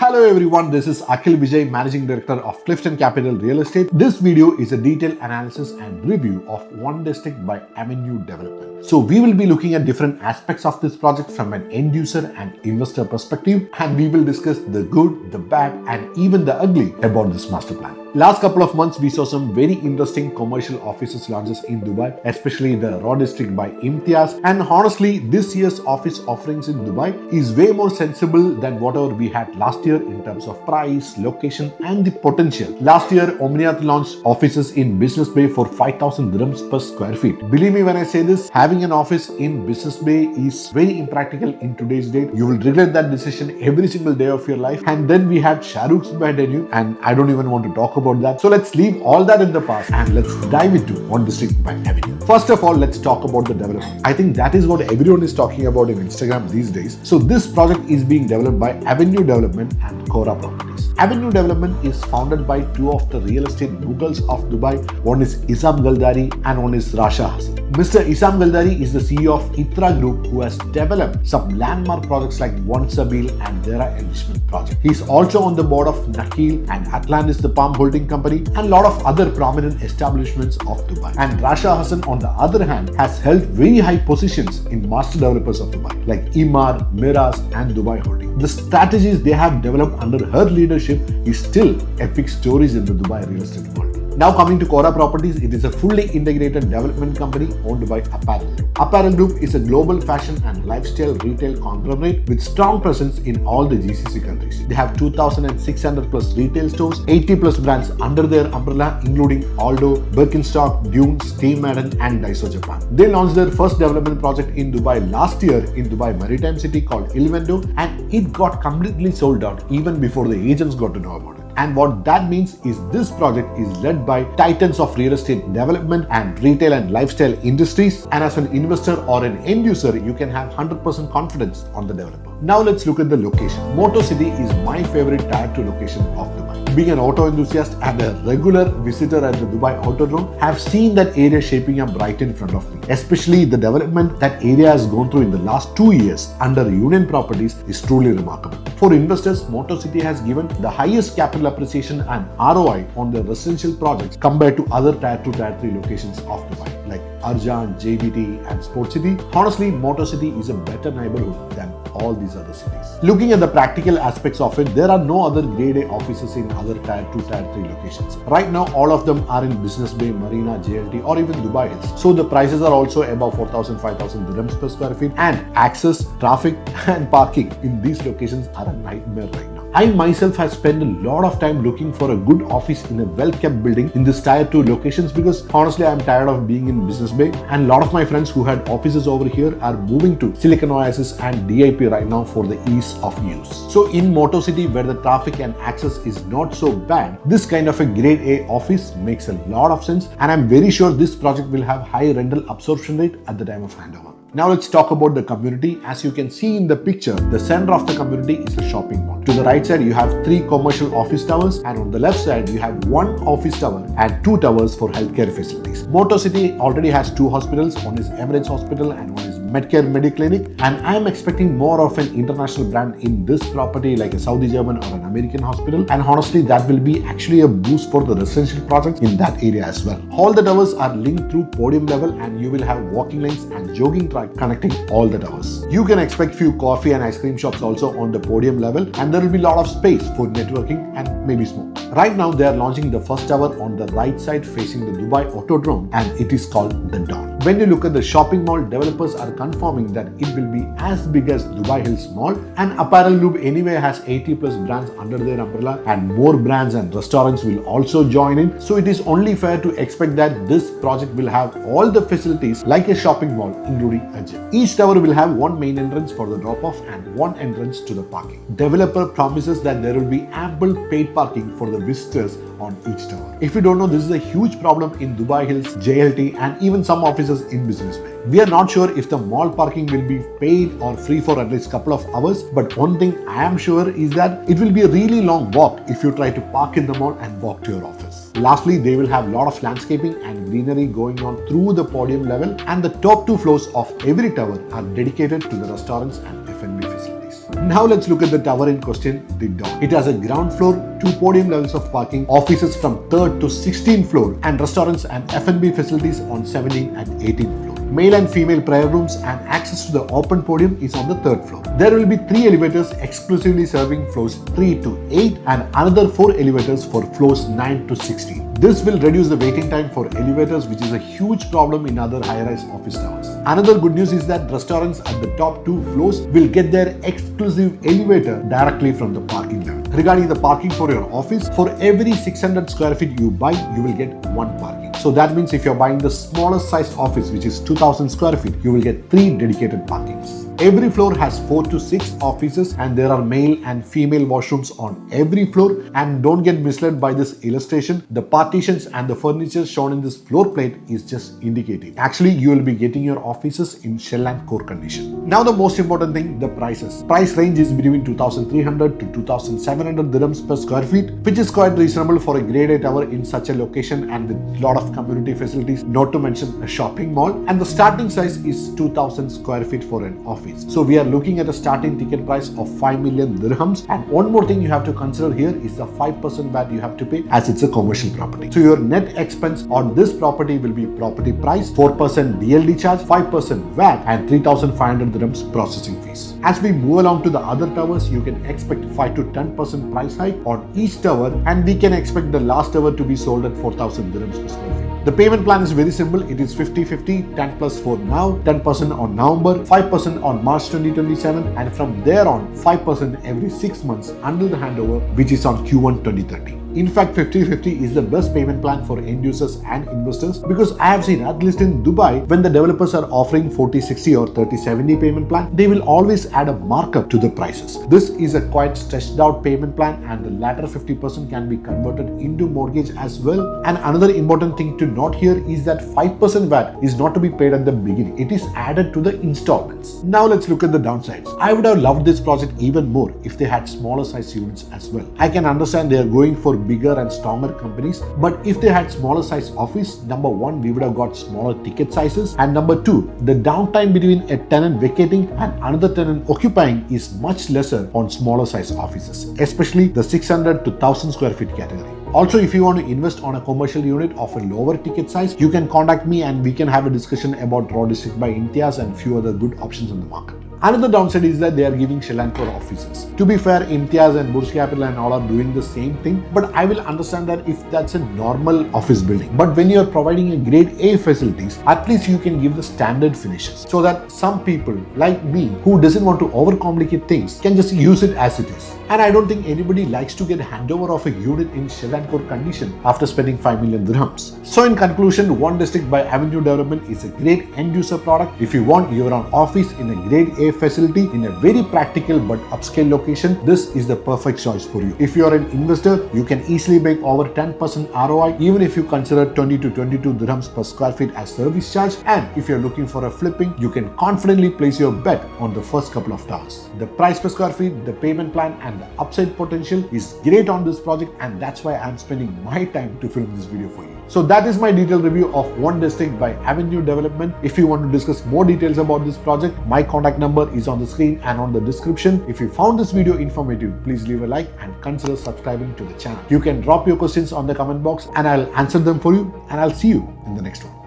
Hello everyone, this is Akhil Vijay, Managing Director of Clifton Capital Real Estate. This video is a detailed analysis and review of O1NE District by Avenew Development. So we will be looking at different aspects of this project from an end user and investor perspective, and we will discuss the good, the bad and even the ugly about this master plan. Last couple of months, we saw some very interesting commercial offices launches in Dubai, especially the O1NE District by Imtiaz. And honestly, this year's office offerings in Dubai is way more sensible than whatever we had last year in terms of price, location and the potential. Last year, O1NE launched offices in Business Bay for 5,000 dirhams per square feet. Believe me when I say this, having an office in Business Bay is very impractical in today's date. You will regret that decision every single day of your life. And then we had Shahruk's by Avenew, and I don't even want to talk about that. So let's leave all that in the past and let's dive into O1NE District by Avenew. First of all, let's talk about the development. I think that is what everyone is talking about in Instagram these days. So this project is being developed by Avenew Development and Kora Properties. Avenew Development is founded by two of the real estate moguls of Dubai. One is Issam Galdari and one is Rasha Hassan. Mr. Issam Galdari is the CEO of Itra Group, who has developed some landmark projects like One Sabil and Dera Enrichment Project. He is also on the board of Nakheel and Atlantis, the Palm Holding Company, and a lot of other prominent establishments of Dubai. And Rasha Hassan, on the other hand, has held very high positions in master developers of Dubai like Emaar, Miras and Dubai Holding. The strategies they have developed under her leadership is still epic stories in the Dubai real estate world. Now coming to Kora Properties, it is a fully integrated development company owned by Apparel Group. Apparel Group is a global fashion and lifestyle retail conglomerate with strong presence in all the GCC countries. They have 2,600 plus retail stores, 80 plus brands under their umbrella, including Aldo, Birkenstock, Dune, Stay Madden and Daiso Japan. They launched their first development project in Dubai last year in Dubai Maritime City called Avenew, and it got completely sold out even before the agents got to know about it. And what that means is this project is led by titans of real estate development and retail and lifestyle industries. And as an investor or an end user, you can have 100% confidence on the developer. Now let's look at the location. Motor City is my favorite tier 2 location of Dubai. Being an auto enthusiast and a regular visitor at the Dubai Autodrome, have seen that area shaping up right in front of me. Especially the development that area has gone through in the last 2 years under Union Properties is truly remarkable. For investors, Motor City has given the highest capital appreciation and ROI on their residential projects compared to other tier 2, tier 3 locations of Dubai like Arjan, JBT and Sport City. Honestly, Motor City is a better neighborhood than all these other cities. Looking at the practical aspects of it, there are no other grade A offices in other tier 2, tier 3 locations. Right now, all of them are in Business Bay, Marina, JLT or even Dubai Hills. So the prices are also above 4,000, 5,000 dirhams per square feet, and access, traffic and parking in these locations are a nightmare right now. I myself have spent a lot of time looking for a good office in a well-kept building in this tier 2 locations because honestly I'm tired of being in Business Bay, and a lot of my friends who had offices over here are moving to Silicon Oasis and DIP right now for the ease of use. So in Motor City, where the traffic and access is not so bad, this kind of a grade A office makes a lot of sense, and I'm very sure this project will have high rental absorption rate at the time of handover. Now let's talk about the community. As you can see in the picture, the center of the community is a shopping mall. To the right side, you have 3 commercial office towers, and on the left side, you have 1 office tower and 2 towers for healthcare facilities. Motor City already has 2 hospitals. One is Emirates Hospital and one is Medcare Mediclinic, and I am expecting more of an international brand in this property like a Saudi German or an American hospital, and honestly that will be actually a boost for the residential projects in that area as well. All the towers are linked through podium level, and you will have walking lanes and jogging track connecting all the towers. You can expect few coffee and ice cream shops also on the podium level, and there will be a lot of space for networking and maybe smoke. Right now they are launching the first tower on the right side facing the Dubai Autodrome, and it is called the Dawn. When you look at the shopping mall, developers are confirming that it will be as big as Dubai Hills Mall, and Apparel Group anyway has 80 plus brands under their umbrella, and more brands and restaurants will also join in. So it is only fair to expect that this project will have all the facilities like a shopping mall, including a gym. Each tower will have 1 main entrance for the drop-off and 1 entrance to the parking. Developer promises that there will be ample paid parking for the visitors on each tower. If you don't know, this is a huge problem in Dubai Hills, JLT and even some offices in Business Bay. We are not sure if the mall parking will be paid or free for at least a couple of hours, but one thing I am sure is that it will be a really long walk if you try to park in the mall and walk to your office. Lastly, they will have a lot of landscaping and greenery going on through the podium level, and the top 2 floors of every tower are dedicated to the restaurants and F&B facilities. Now let's look at the tower in question, the Dome. It has a ground floor, 2 podium levels of parking, offices from 3rd to 16th floor, and restaurants and F&B facilities on 17th and 18th floor. Male and female prayer rooms and access to the open podium is on the 3rd floor. There will be 3 elevators exclusively serving floors 3 to 8 and another 4 elevators for floors 9 to 16. This will reduce the waiting time for elevators, which is a huge problem in other high-rise office towers. Another good news is that restaurants at the top 2 floors will get their exclusive elevator directly from the parking level. Regarding the parking for your office, for every 600 square feet you buy, you will get 1 parking. So that means if you're buying the smallest size office, which is 2000 square feet, you will get 3 dedicated parkings. Every floor has 4 to 6 offices and there are male and female washrooms on every floor. And don't get misled by this illustration. The partitions and the furniture shown in this floor plate is just indicative. Actually, you will be getting your offices in shell and core condition. Now the most important thing, the prices. Price range is between 2300 to 2700 dirhams per square feet, which is quite reasonable for a grade A tower in such a location and with a lot of community facilities, not to mention a shopping mall. And the starting size is 2000 square feet for an office. So we are looking at a starting ticket price of 5 million dirhams. And one more thing you have to consider here is the 5% VAT you have to pay, as it's a commercial property. So your net expense on this property will be property price, 4% DLD charge, 5% VAT and 3,500 dirhams processing fees. As we move along to the other towers, you can expect 5 to 10% price hike on each tower, and we can expect the last tower to be sold at 4,000 dirhams per square feet. The payment plan is very simple. It is 50-50, 10 plus for now, 10% on November, 5% on March 2027, and from there on 5% every 6 months until the handover, which is on Q1 2030. In fact, 50-50 is the best payment plan for end users and investors, because I have seen, at least in Dubai, when the developers are offering 40-60 or 30-70 payment plan, they will always add a markup to the prices. This is a quite stretched out payment plan, and the latter 50% can be converted into mortgage as well. And another important thing to note here is that 5% VAT is not to be paid at the beginning. It is added to the installments. Now let's look at the downsides. I would have loved this project even more if they had smaller size units as well. I can understand they are going for bigger and stronger companies, but if they had smaller size office, number 1, we would have got smaller ticket sizes, and number 2, the downtime between a tenant vacating and another tenant occupying is much lesser on smaller size offices, especially the 600 to 1000 square feet category. Also, if you want to invest on a commercial unit of a lower ticket size, you can contact me and we can have a discussion about Raw District by Imtiaz and few other good options in the market. Another downside is that they are giving shell and core offices. To be fair, Imtiaz and Burj Capital and all are doing the same thing, but I will understand that if that's a normal office building. But when you are providing a grade A facilities, at least you can give the standard finishes, so that some people like me who doesn't want to overcomplicate things can just use it as it is. And I don't think anybody likes to get handover of a unit in shell and core condition after spending 5 million dirhams. So in conclusion, O1NE District by Avenew Development is a great end user product. If you want your own office in a grade A facility in a very practical but upscale location, this is the perfect choice for you. If you are an investor, you can easily make over 10% ROI even if you consider 20 to 22 dirhams per square feet as service charge. And if you're looking for a flipping, you can confidently place your bet on the first couple of towers. The price per square feet, the payment plan and the upside potential is great on this project, and that's why I'm spending my time to film this video for you. So that is my detailed review of O1NE District by Avenew Development. If you want to discuss more details about this project, my contact number is on the screen and on the description. If you found this video informative, please leave a like and consider subscribing to the channel. You can drop your questions on the comment box and I'll answer them for you, and I'll see you in the next one.